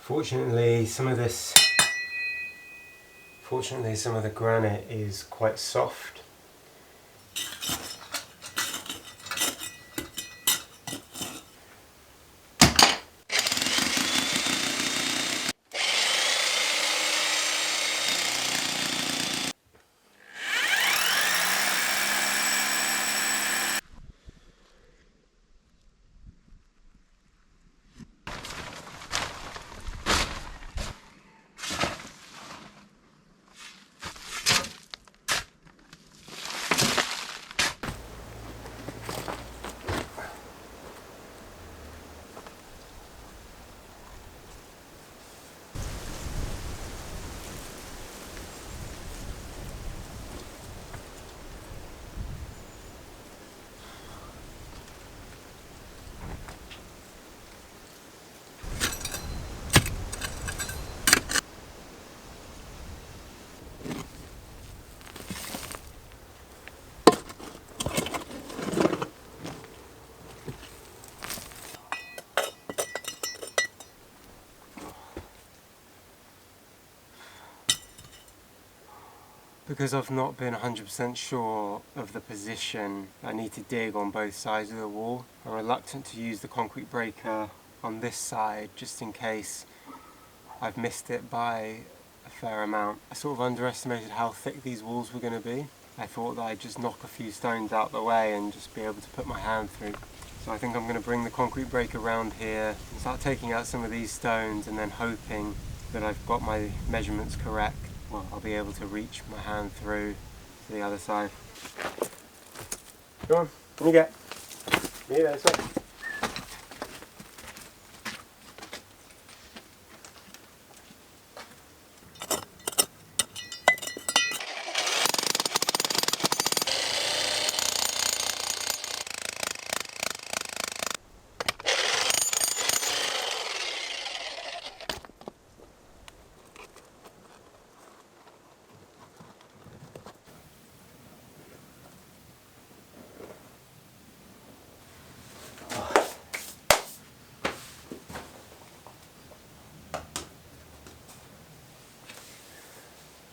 Fortunately, some of the granite is quite soft. Because I've not been 100% sure of the position I need to dig on both sides of the wall, I'm reluctant to use the concrete breaker on this side just in case I've missed it by a fair amount. I sort of underestimated how thick these walls were going to be. I thought that I'd just knock a few stones out the way and just be able to put my hand through. So I think I'm going to bring the concrete breaker around here and start taking out some of these stones, and then hoping that I've got my measurements correct. Well, I'll be able to reach my hand through to the other side. Come on, you get. Me there, sir.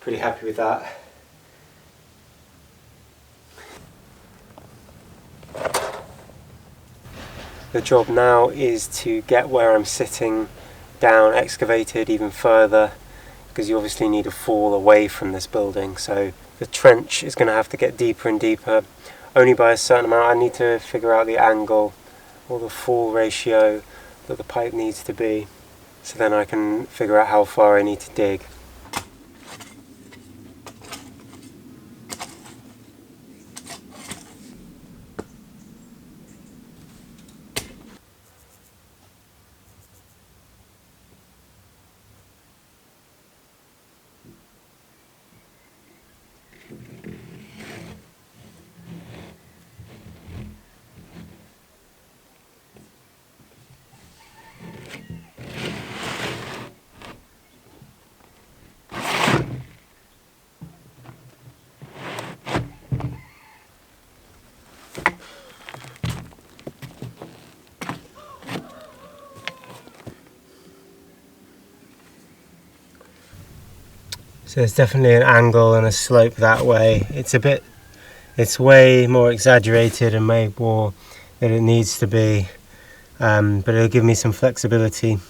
Pretty happy with that. The job now is to get where I'm sitting down excavated even further, because you obviously need a fall away from this building, so the trench is going to have to get deeper and deeper, only by a certain amount. I need to figure out the angle or the fall ratio that the pipe needs to be, so then I can figure out how far I need to dig. So there's definitely an angle and a slope that way. It's way more exaggerated and way more than it needs to be, but it'll give me some flexibility.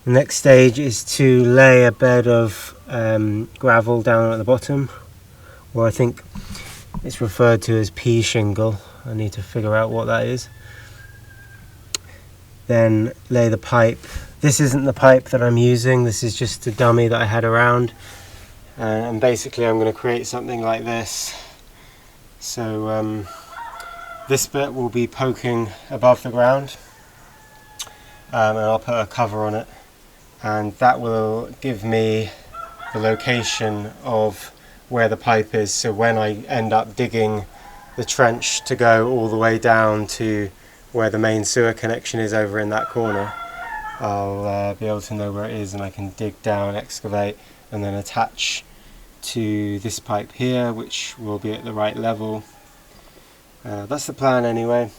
The next stage is to lay a bed of gravel down at the bottom, or I think it's referred to as pea shingle. I need to figure out what that is. Then lay the pipe. This isn't the pipe that I'm using, this is just a dummy that I had around, and basically I'm going to create something like this. So this bit will be poking above the ground, and I'll put a cover on it, and that will give me the location of where the pipe is, so when I end up digging the trench to go all the way down to where the main sewer connection is over in that corner, I'll be able to know where it is, and I can dig down, excavate, and then attach to this pipe here, which will be at the right level. That's the plan anyway.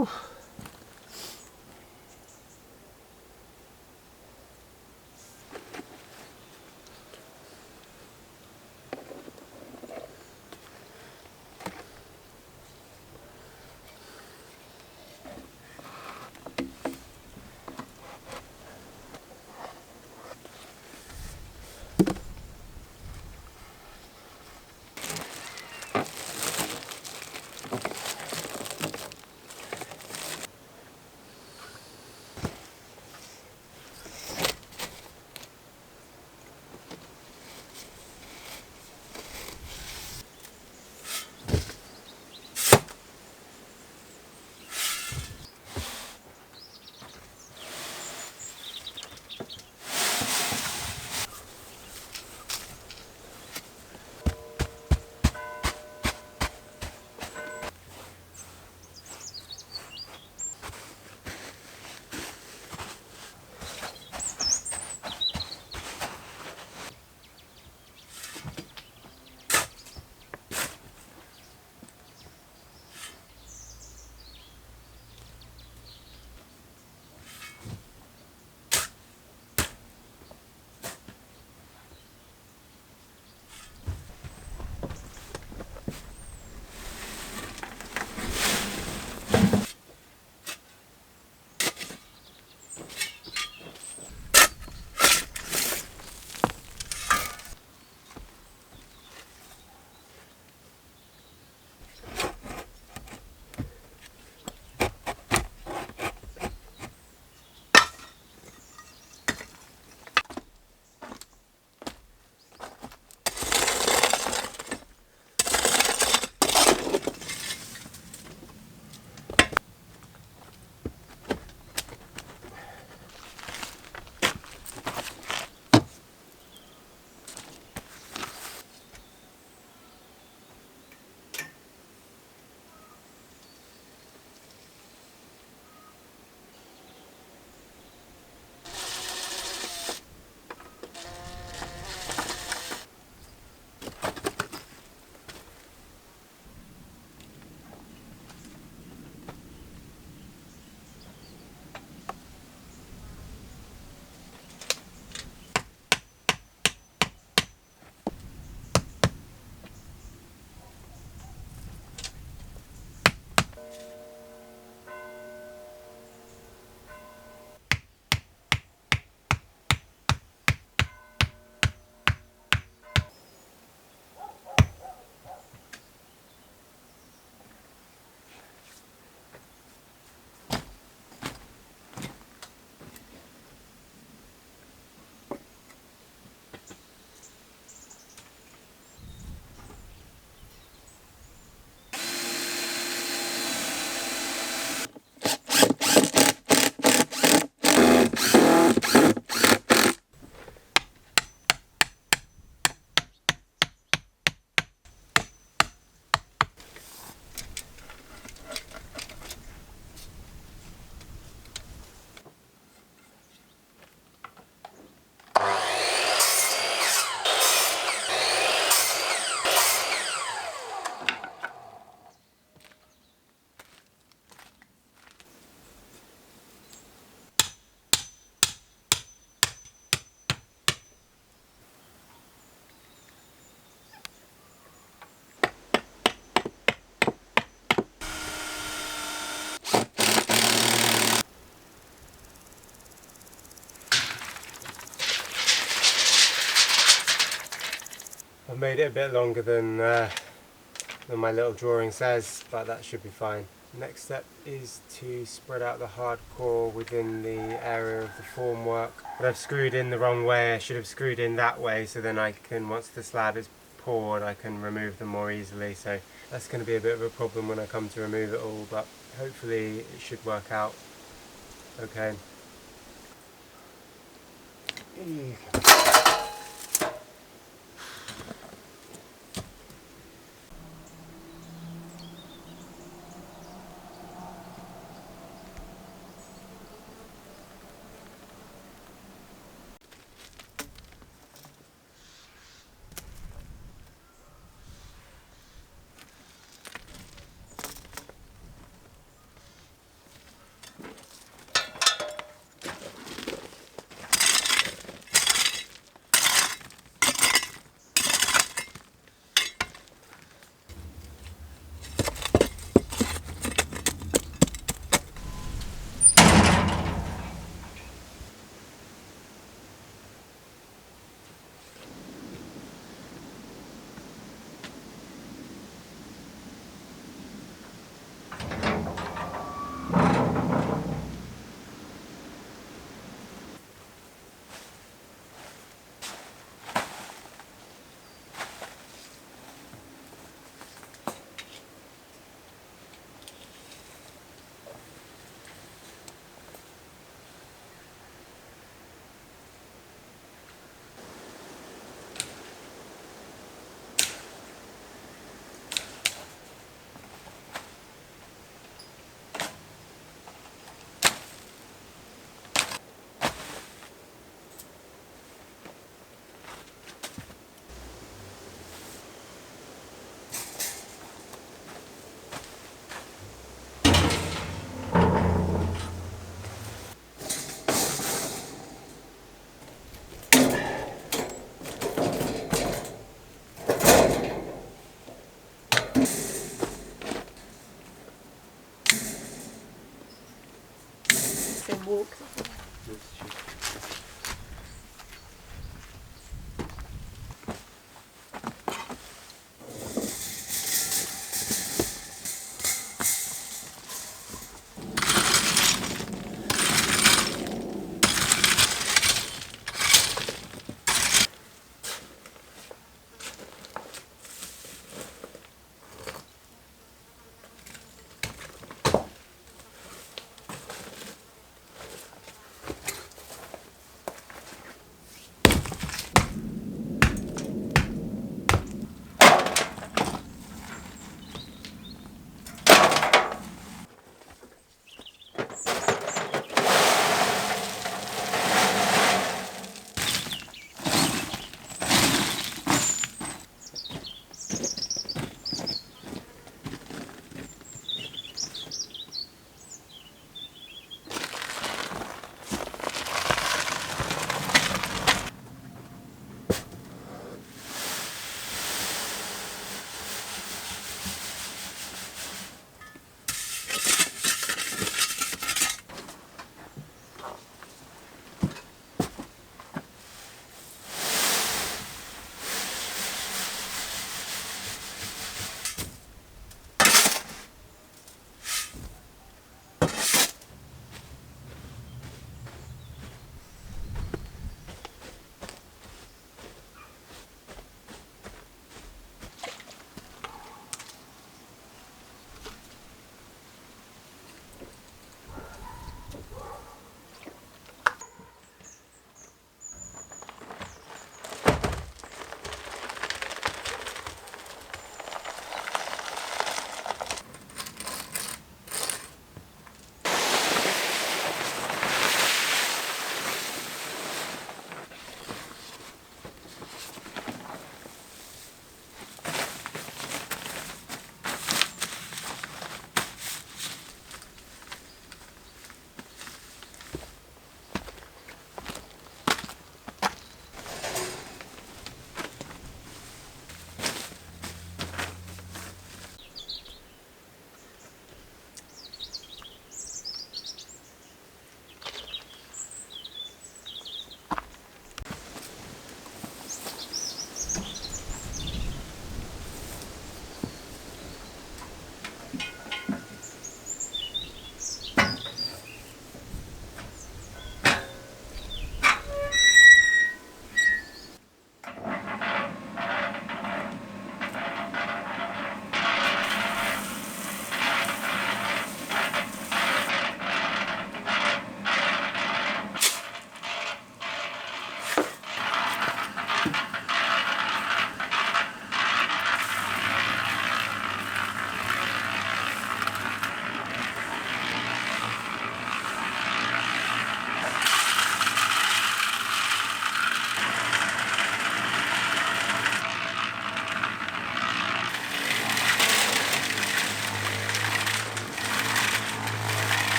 Whew. I've made it a bit longer than my little drawing says, but that should be fine. Next step is to spread out the hardcore within the area of the formwork. But I've screwed in the wrong way. I should have screwed in that way, so then I can, once the slab is poured, I can remove them more easily. So that's going to be a bit of a problem when I come to remove it all, but hopefully it should work out okay. same walk.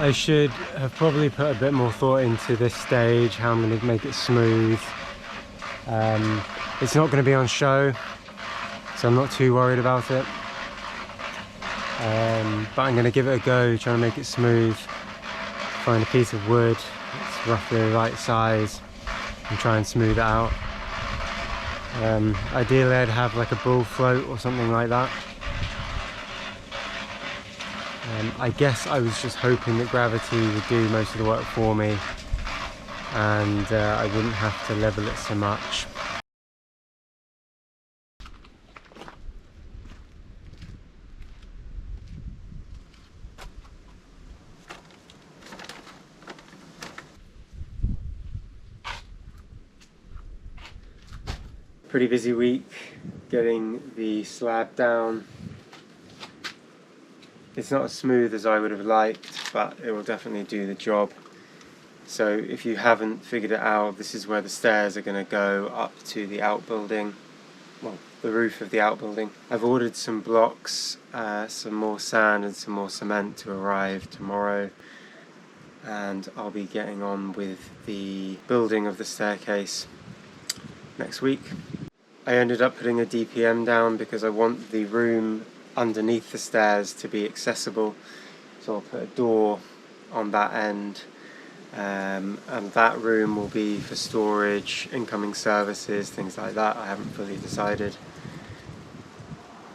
I should have probably put a bit more thought into this stage, how I'm going to make it smooth. It's not going to be on show, so I'm not too worried about it. But I'm going to give it a go, trying to make it smooth. Find a piece of wood, it's roughly the right size, and try and smooth it out. Ideally I'd have like a bull float or something like that. I guess I was just hoping that gravity would do most of the work for me, and I wouldn't have to level it so much. Pretty busy week getting the slab down. It's not as smooth as I would have liked, but it will definitely do the job. So if you haven't figured it out, this is where the stairs are going to go up to the outbuilding, well, the roof of the outbuilding. I've ordered some blocks, some more sand and some more cement to arrive tomorrow, and I'll be getting on with the building of the staircase next week. I ended up putting a DPM down because I want the room underneath the stairs to be accessible, so I'll put a door on that end, and that room will be for storage, incoming services, things like that. I haven't fully decided,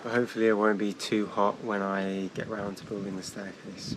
but hopefully it won't be too hot when I get round to building the staircase.